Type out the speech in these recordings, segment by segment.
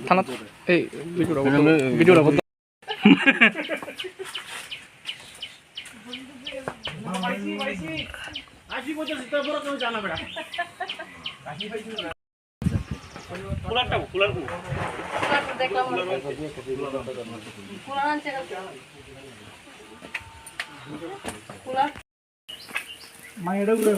থানা এই ভিডিওটা করতে মায়েরা গুলো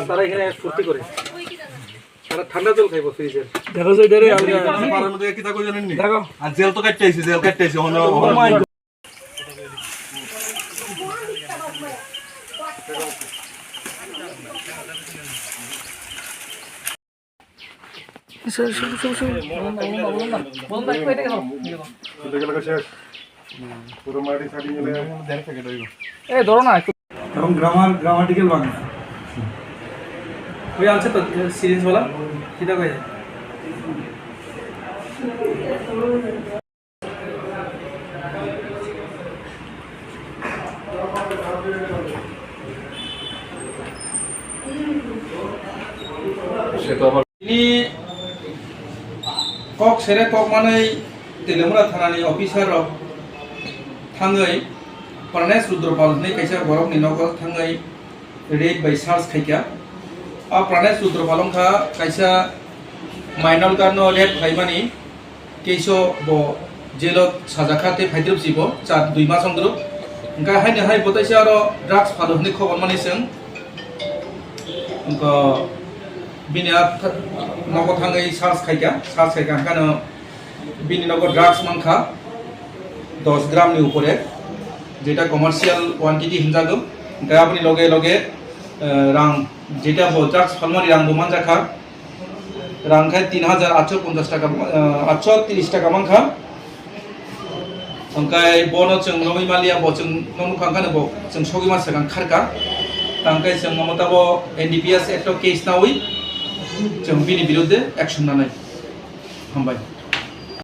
তারা এখানে ফুর্তি করে তারা ঠান্ডা জল খাইব ফ্রিজের দেখো সেটারে পাড়ার মধ্যে কি থাকো জানেন নি দেখো আর জেল তো কাটতে আইছে জেল কাটতে আইছে হনো গ্রামাটিক্যাল বাংলা ওই আছে তো সিরিজ বলা কিটা কই ini kok sere kok manai Telemura thanani officer rok thangai Pranesh Rudropal ni kaisa borok ni nokol thangai raid by SARS khaikya a Pranesh Rudropalong kha kaisa minor karno red khaimani keiso bo jelot sajakate phaidrup jibo 2 mas ongdru engka haine hai botaisa aro drugs phalo ni khobor mani seng engka bini noko thangai SARS khaikya kano bini noko drugs mankha 10 gram ni upore যেটা commercial quantity হিনজাগো তাই আপনি লগে লগে রাং যেটা drugs ফার্মারি রাং বোমান রাখা রাং খায় 3850 টাকা 830 টাকা মানখা সংকাय বনো जों नमै मालिया बो जों नमु खांखानो बो जों सगि मास गां खारका तांकाय जों ममताबो एनडीपीएस एक्ट केस नावै जों बिनि बिरुद्धे एक्शन नानै हामबाय